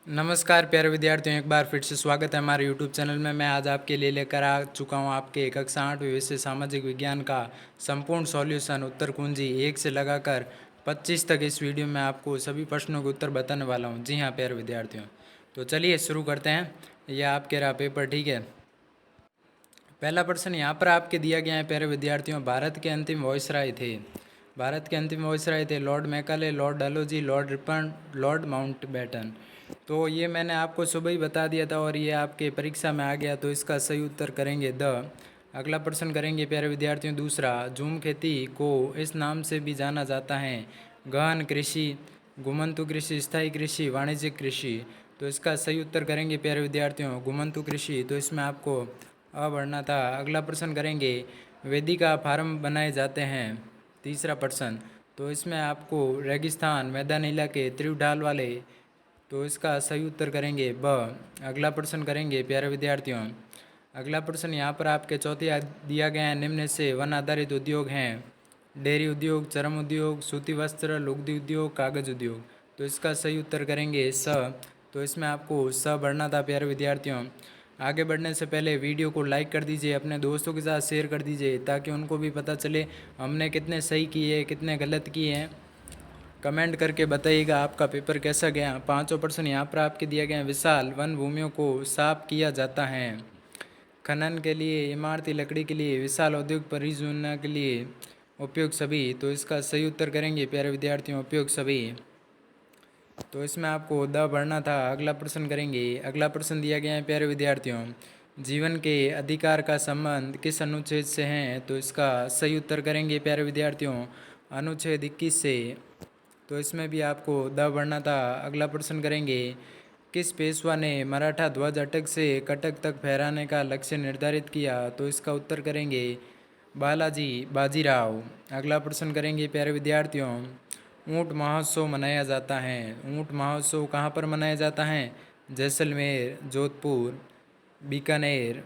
नमस्कार प्यारे विद्यार्थियों, एक बार फिर से स्वागत है हमारे YouTube चैनल में। मैं आज आपके लिए लेकर आ चुका हूं आपके कक्षा 8वीं विषय सामाजिक विज्ञान का संपूर्ण सॉल्यूशन उत्तर कुंजी 1 से लगाकर 25 तक। इस वीडियो में आपको सभी प्रश्नों के उत्तर बताने वाला हूं। जी हाँ प्यारे विद्यार्थियों, तो चलिए शुरू करते हैं। यह आपके रहा पेपर, ठीक है। पहला प्रश्न यहाँ पर आपके दिया गया है प्यारे विद्यार्थियों। भारत के अंतिम वॉइसराय थे। भारत के अंतिम वॉइसराय थे Lord Macaulay, Lord Dalhousie, Lord Ripon, Lord Mountbatten. तो ये मैंने आपको सुबह ही बता दिया था और ये आपके परीक्षा में आ गया, तो इसका सही उत्तर करेंगे द। अगला प्रश्न करेंगे प्यारे विद्यार्थियों दूसरा। झूम खेती को इस नाम से भी जाना जाता है। गहन कृषि, घुमंतु कृषि, स्थायी कृषि, वाणिज्यिक कृषि। तो इसका सही उत्तर करेंगे प्यारे विद्यार्थियों घुमंतु कृषि। तो इसमें आपको अ बढ़ना था। अगला प्रश्न करेंगे वेदिका फार्म बनाए जाते हैं। तीसरा प्रश्न, तो इसमें आपको रेगिस्तान, मैदानी इलाके, तीव्र ढाल वाले। तो इसका सही उत्तर करेंगे ब। अगला प्रश्न करेंगे प्यारे विद्यार्थियों। अगला प्रश्न यहाँ पर आपके चौथे दिया गया है निम्न से वन आधारित उद्योग हैं। डेयरी उद्योग, चर्म उद्योग, सूती वस्त्र, लुगदी उद्योग, कागज उद्योग। तो इसका सही उत्तर करेंगे स। तो इसमें आपको स बढ़ना था प्यारे विद्यार्थियों। आगे बढ़ने से पहले वीडियो को लाइक कर दीजिए, अपने दोस्तों के साथ शेयर कर दीजिए ताकि उनको भी पता चले हमने कितने सही किए कितने गलत किए हैं। कमेंट करके बताइएगा आपका पेपर कैसा गया। पांचों प्रश्न यहाँ पर आपके दिया गया है। विशाल वन भूमियों को साफ किया जाता है। खनन के लिए, इमारती लकड़ी के लिए, विशाल औद्योगिक परियोजना के लिए, उपयोग सभी। तो इसका सही उत्तर करेंगे प्यारे विद्यार्थियों उपयोग सभी। तो इसमें आपको द भरना था। अगला प्रश्न करेंगे। अगला प्रश्न दिया गया है प्यारे विद्यार्थियों। जीवन के अधिकार का संबंध किस अनुच्छेद से है। तो इसका सही उत्तर करेंगे प्यारे विद्यार्थियों अनुच्छेद 21 से। तो इसमें भी आपको द भरना था। अगला प्रश्न करेंगे। किस पेशवा ने मराठा ध्वज अटक से कटक तक फहराने का लक्ष्य निर्धारित किया। तो इसका उत्तर करेंगे बालाजी बाजीराव। अगला प्रश्न करेंगे प्यारे विद्यार्थियों। ऊंट महोत्सव मनाया जाता है। ऊंट महोत्सव कहाँ पर मनाया जाता है। जैसलमेर, जोधपुर, बीकानेर,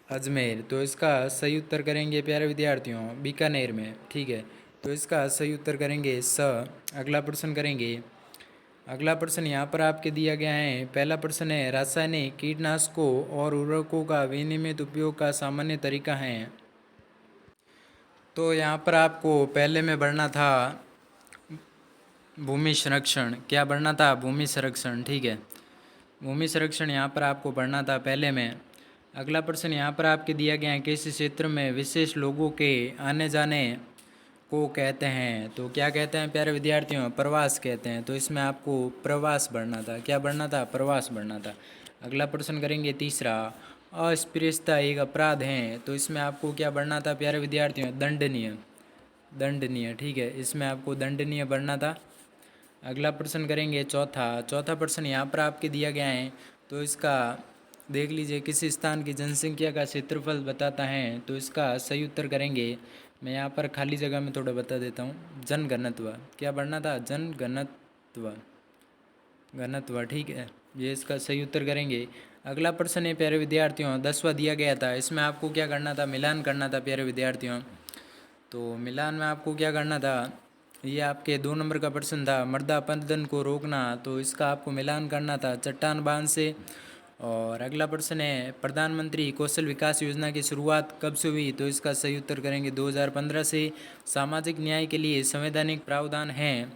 अजमेर। तो इसका सही उत्तर करेंगे प्यारे विद्यार्थियों बीकानेर में, ठीक है। तो इसका सही उत्तर करेंगे स। अगला प्रश्न करेंगे। अगला प्रश्न यहाँ पर आपके दिया गया है। पहला प्रश्न है रासायनिक कीटनाशकों और उर्वरकों का विनियमित उपयोग का सामान्य तरीका है। तो यहाँ पर आपको पहले में बढ़ना था भूमि संरक्षण। क्या बढ़ना था भूमि संरक्षण, ठीक है। भूमि संरक्षण यहाँ पर आपको पढ़ना था पहले में। अगला प्रश्न यहाँ पर आपके दिया गया है। किस क्षेत्र में विशेष लोगों के आने जाने को कहते हैं। तो क्या कहते हैं प्यारे विद्यार्थियों प्रवास कहते हैं। तो इसमें आपको प्रवास बढ़ना था। क्या बढ़ना था प्रवास बढ़ना था। अगला प्रश्न करेंगे तीसरा। अस्पृश्यता एक अपराध है। तो इसमें आपको क्या बढ़ना था प्यारे विद्यार्थियों दंडनीय। दंडनीय, ठीक है। इसमें आपको दंडनीय बढ़ना था। अगला प्रश्न करेंगे चौथा। चौथा प्रश्न यहाँ पर आपके दिया गया है। तो इसका देख लीजिए किसी स्थान की जनसंख्या का क्षेत्रफल बताता है। तो इसका सही उत्तर करेंगे, मैं यहाँ पर खाली जगह में थोड़ा बता देता हूँ, जनघनत्व। क्या बढ़ना था जनघनत्व, घनत्व, ठीक है। ये इसका सही उत्तर करेंगे। अगला प्रश्न है प्यारे विद्यार्थियों 10वां दिया गया था। इसमें आपको क्या करना था मिलान करना था प्यारे विद्यार्थियों। तो मिलान में आपको क्या करना था, ये आपके 2 नंबर का प्रश्न था मृदा अपरदन को रोकना। तो इसका आपको मिलान करना था चट्टान बांध से। और अगला प्रश्न है प्रधानमंत्री कौशल विकास योजना की शुरुआत कब से हुई। तो इसका सही उत्तर करेंगे 2015 से। सामाजिक न्याय के लिए संवैधानिक प्रावधान है।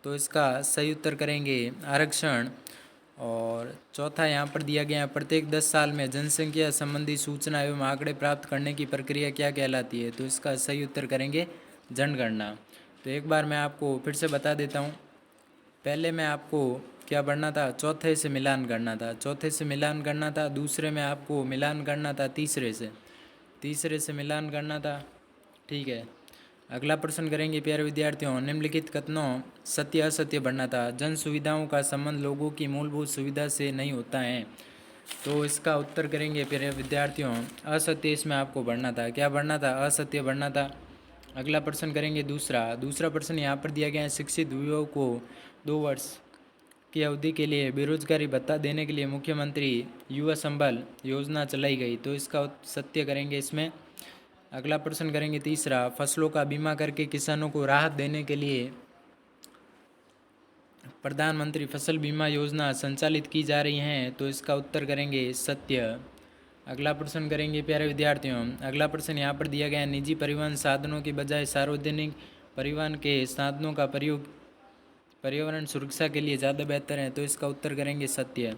तो इसका सही उत्तर करेंगे आरक्षण। और चौथा यहाँ पर दिया गया है प्रत्येक 10 साल में जनसंख्या संबंधी सूचना एवं आंकड़े प्राप्त करने की प्रक्रिया क्या कहलाती है। तो इसका सही उत्तर करेंगे जनगणना। तो एक बार मैं आपको फिर से बता देता हूँ। पहले में आपको क्या बढ़ना था चौथे से मिलान करना था। चौथे से मिलान करना था। दूसरे में आपको मिलान करना था तीसरे से। तीसरे से मिलान करना था, ठीक है। अगला प्रश्न करेंगे प्यारे विद्यार्थियों निम्नलिखित कथनों सत्य असत्य बढ़ना था। जन सुविधाओं का संबंध लोगों की मूलभूत सुविधा से नहीं होता है। तो इसका उत्तर करेंगे प्यारे विद्यार्थियों असत्य। इसमें आपको बढ़ना था। क्या बढ़ना था असत्य बढ़ना था। अगला प्रश्न करेंगे दूसरा। दूसरा प्रश्न यहाँ पर दिया गया है शिक्षित युवाओं को 2 वर्ष की अवधि के लिए बेरोजगारी भत्ता देने के लिए मुख्यमंत्री युवा संबल योजना चलाई गई। तो इसका सत्य करेंगे इसमें। अगला प्रश्न करेंगे तीसरा। फसलों का बीमा करके किसानों को राहत देने के लिए प्रधानमंत्री फसल बीमा योजना संचालित की जा रही हैं, तो इसका उत्तर करेंगे सत्य। अगला प्रश्न करेंगे प्यारे विद्यार्थियों। अगला प्रश्न यहाँ पर दिया गया है, निजी परिवहन साधनों की बजाय सार्वजनिक परिवहन के साधनों का प्रयोग पर्यावरण सुरक्षा के लिए ज़्यादा बेहतर है, तो इसका उत्तर करेंगे सत्य।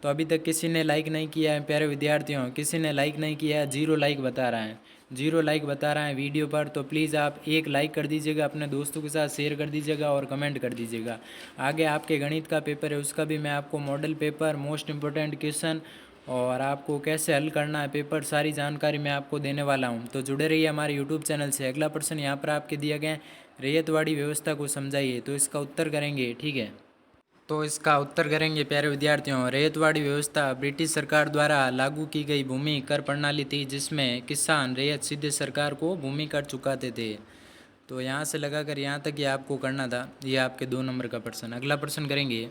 तो अभी तक किसी ने लाइक नहीं किया है प्यारे विद्यार्थियों, किसी ने लाइक नहीं किया है, 0 लाइक बता रहा है, 0 लाइक बता रहा है वीडियो पर। तो प्लीज़ आप एक लाइक कर दीजिएगा, अपने दोस्तों के साथ शेयर कर दीजिएगा और कमेंट कर दीजिएगा। आगे आपके गणित का पेपर है, उसका भी मैं आपको model paper, most important question और आपको कैसे हल करना है पेपर, सारी जानकारी मैं आपको देने वाला हूं, तो जुड़े रहिए हमारे यूट्यूब चैनल से। अगला प्रश्न यहाँ पर आपके दिया गया है, रैयतवाड़ी व्यवस्था को समझाइए, तो इसका उत्तर करेंगे, ठीक है। तो इसका उत्तर करेंगे प्यारे विद्यार्थियों, रैयतवाड़ी व्यवस्था ब्रिटिश सरकार द्वारा लागू की गई भूमि कर प्रणाली थी, जिसमें किसान रैयत सीधे सरकार को भूमि कर चुकाते थे। तो यहाँ से लगाकर यहाँ तक ये आपको करना था, ये आपके 2 नंबर का प्रश्न। अगला प्रश्न करेंगे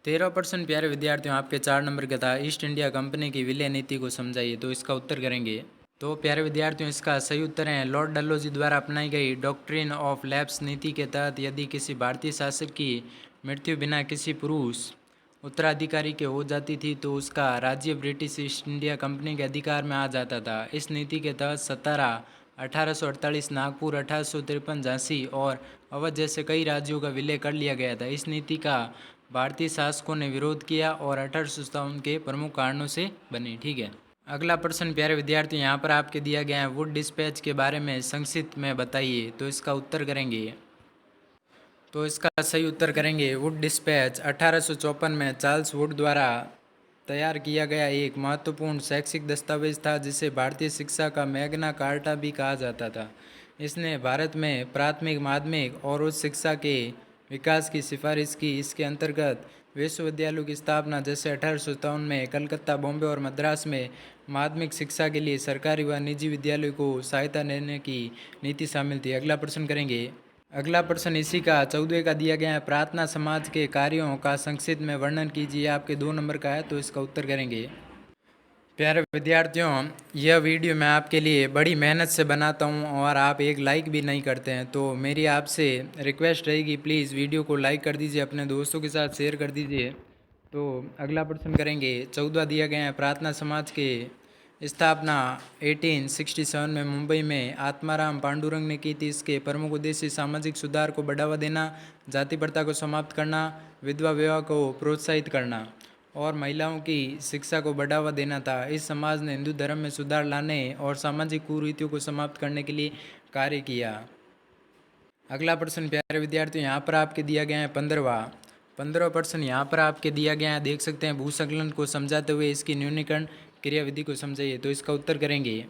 13 प्रश्न प्यारे विद्यार्थियों आपके 4 नंबर का था, ईस्ट इंडिया कंपनी की विलय नीति को समझाइए, तो इसका उत्तर करेंगे। तो प्यारे विद्यार्थियों इसका सही उत्तर है, लॉर्ड डलहौजी द्वारा अपनाई गई डॉक्ट्रिन ऑफ लैप्स नीति के तहत यदि किसी भारतीय शासक की मृत्यु बिना किसी पुरुष उत्तराधिकारी के हो जाती थी, तो उसका राज्य ब्रिटिश ईस्ट इंडिया कंपनी के अधिकार में आ जाता था। इस नीति के तहत सतारा 1848, नागपुर 1853, झांसी और अवध जैसे कई राज्यों का विलय कर लिया गया था। इस नीति का भारतीय शासकों ने विरोध किया और 1857 के प्रमुख कारणों से बनी, ठीक है। अगला प्रश्न प्यारे विद्यार्थी यहाँ पर आपके दिया गया है, वुड डिस्पैच के बारे में संक्षिप्त में बताइए, तो इसका उत्तर करेंगे। तो इसका सही उत्तर करेंगे, वुड डिस्पैच 1854 में चार्ल्स वुड द्वारा तैयार किया गया एक महत्वपूर्ण शैक्षिक दस्तावेज था, जिसे भारतीय शिक्षा का मैग्ना कार्टा भी कहा जाता था। इसने भारत में प्राथमिक, माध्यमिक और उच्च शिक्षा के विकास की सिफारिश की। इसके अंतर्गत विश्वविद्यालयों की स्थापना, जैसे 1857 में कलकत्ता, बॉम्बे और मद्रास में माध्यमिक शिक्षा के लिए सरकारी व निजी विद्यालयों को सहायता देने की नीति शामिल थी। अगला प्रश्न करेंगे। अगला प्रश्न इसी का 14वें का दिया गया है, प्रार्थना समाज के कार्यों का संक्षिप्त में वर्णन कीजिए, आपके 2 नंबर का है, तो इसका उत्तर करेंगे। प्यारे विद्यार्थियों यह वीडियो मैं आपके लिए बड़ी मेहनत से बनाता हूं और आप एक लाइक भी नहीं करते हैं, तो मेरी आपसे रिक्वेस्ट रहेगी, प्लीज़ वीडियो को लाइक कर दीजिए, अपने दोस्तों के साथ शेयर कर दीजिए। तो अगला प्रश्न करेंगे, 14 दिया गया है, प्रार्थना समाज के स्थापना 1867 में मुंबई में आत्माराम पांडुरंग ने की थी। इसके प्रमुख उद्देश्य सामाजिक सुधार को बढ़ावा देना, जाति प्रथा को समाप्त करना, विधवा विवाह को प्रोत्साहित करना और महिलाओं की शिक्षा को बढ़ावा देना था। इस समाज ने हिंदू धर्म में सुधार लाने और सामाजिक कुरीतियों को समाप्त करने के लिए कार्य किया। अगला प्रश्न प्यारे विद्यार्थियों यहाँ पर आपके दिया गया है 15वां प्रश्न यहाँ पर आपके दिया गया है, देख सकते हैं, भूसंकलन को समझाते हुए इसकी न्यूनीकरण क्रिया विधि को समझाइए, तो इसका उत्तर करेंगे।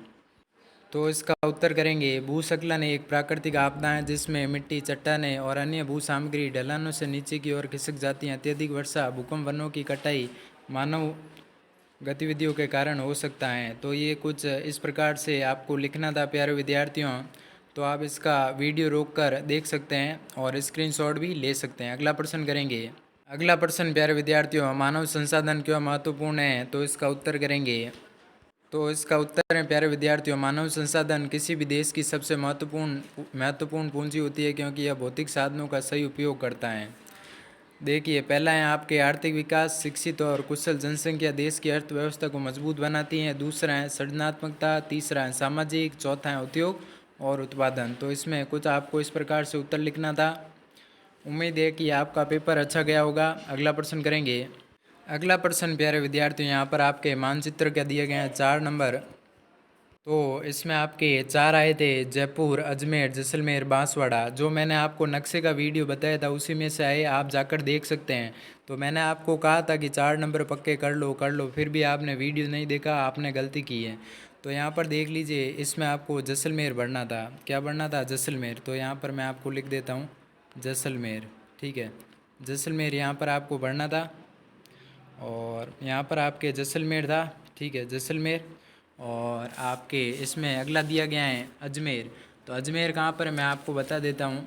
तो इसका उत्तर करेंगे, भूस्खलन एक प्राकृतिक आपदा है जिसमें मिट्टी, चट्टानें और अन्य भू सामग्री ढलानों से नीचे की ओर खिसक जाती हैं। अत्यधिक वर्षा, भूकंप, वनों की कटाई मानव गतिविधियों के कारण हो सकता है। तो ये कुछ इस प्रकार से आपको लिखना था प्यारे विद्यार्थियों, तो आप इसका वीडियो रोक कर देख सकते हैं और स्क्रीनशॉट भी ले सकते हैं। अगला प्रश्न करेंगे। अगला प्रश्न प्यारे विद्यार्थियों, मानव संसाधन क्यों महत्वपूर्ण है, तो इसका उत्तर करेंगे। तो इसका उत्तर है प्यारे विद्यार्थियों, मानव संसाधन किसी भी देश की सबसे महत्वपूर्ण पूंजी होती है, क्योंकि यह भौतिक साधनों का सही उपयोग करता है। देखिए, पहला है आपके आर्थिक विकास, शिक्षित और कुशल जनसंख्या देश की अर्थव्यवस्था को मजबूत बनाती है। दूसरा है सृजनात्मकता, तीसरा है सामाजिक, चौथा है उद्योग और उत्पादन। तो इसमें कुछ आपको इस प्रकार से उत्तर लिखना था। उम्मीद है कि आपका पेपर अच्छा गया होगा। अगला प्रश्न करेंगे। अगला प्रश्न प्यारे विद्यार्थियों यहाँ पर आपके मानचित्र क्या दिए गए हैं, 4 नंबर। तो इसमें आपके 4 आए थे, जयपुर, अजमेर, जैसलमेर, बांसवाड़ा। जो मैंने आपको नक्शे का वीडियो बताया था उसी में से आए, आप जाकर देख सकते हैं। तो मैंने आपको कहा था कि 4 नंबर पक्के कर लो, फिर भी आपने वीडियो नहीं देखा, आपने गलती की है। तो यहाँ पर देख लीजिए, इसमें आपको जैसलमेर बढ़ना था। क्या बढ़ना था? जैसलमेर। तो यहाँ पर मैं आपको लिख देता हूँ जैसलमेर, ठीक है, जैसलमेर यहाँ पर आपको बढ़ना था और यहाँ पर आपके जैसलमेर था, ठीक है, जैसलमेर। और आपके इसमें अगला दिया गया है अजमेर। तो अजमेर कहाँ पर है मैं आपको बता देता हूँ।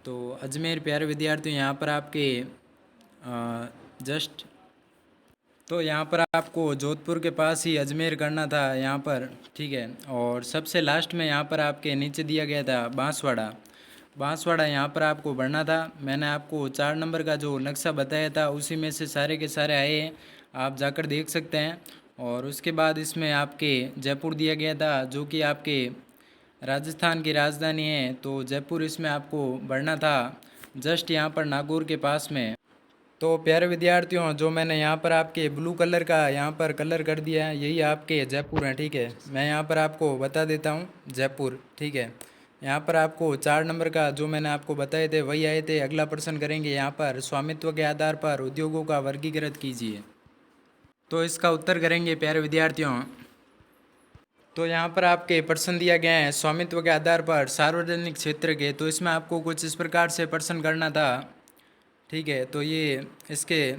तो अजमेर प्यारे विद्यार्थियों यहाँ पर आपके जस्ट, तो यहाँ पर आपको जोधपुर के पास ही अजमेर करना था यहाँ पर, ठीक है। और सबसे लास्ट में यहाँ पर आपके नीचे दिया गया था बांसवाड़ा। बांसवाड़ा यहाँ पर आपको भरना था। मैंने आपको 4 नंबर का जो नक्शा बताया था उसी में से सारे के सारे आए हैं, आप जाकर देख सकते हैं। और उसके बाद इसमें आपके जयपुर दिया गया था जो कि आपके राजस्थान की राजधानी है, तो जयपुर इसमें आपको भरना था, जस्ट यहाँ पर नागौर के पास में। तो प्यारे विद्यार्थियों, जो मैंने यहाँ पर आपके ब्लू कलर का यहाँ पर कलर कर दिया है, यही आपके जयपुर हैं, ठीक है। मैं यहाँ पर आपको बता देता हूँ जयपुर, ठीक है। यहाँ पर आपको 4 नंबर का जो मैंने आपको बताए थे वही आए थे। अगला प्रश्न करेंगे यहाँ पर, स्वामित्व के आधार पर उद्योगों का वर्गीकृत कीजिए। तो इसका उत्तर करेंगे प्यारे विद्यार्थियों। तो यहाँ पर आपके प्रश्न दिया गया है स्वामित्व के आधार पर सार्वजनिक क्षेत्र के, तो इसमें आपको कुछ इस प्रकार से प्रश्न करना था, ठीक है। तो ये इसके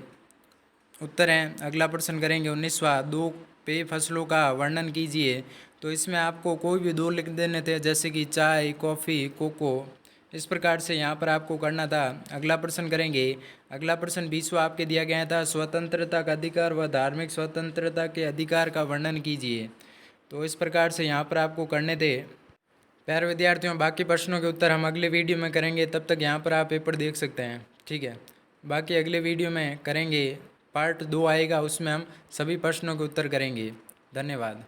उत्तर हैं। अगला प्रश्न करेंगे 19वां, दो पेय फसलों का वर्णन कीजिए। तो इसमें आपको कोई भी दो लिख देने थे, जैसे कि चाय, कॉफ़ी, कोको, इस प्रकार से यहाँ पर आपको करना था। अगला प्रश्न करेंगे। अगला प्रश्न 20वां आपके दिया गया था, स्वतंत्रता का अधिकार व धार्मिक स्वतंत्रता के अधिकार का वर्णन कीजिए। तो इस प्रकार से यहाँ पर आपको करने थे। प्यारे विद्यार्थियों, बाकी प्रश्नों के उत्तर हम अगले वीडियो में करेंगे, तब तक यहाँ पर आप पेपर देख सकते हैं, ठीक है। बाकी अगले वीडियो में करेंगे, पार्ट 2 आएगा, उसमें हम सभी प्रश्नों के उत्तर करेंगे। धन्यवाद।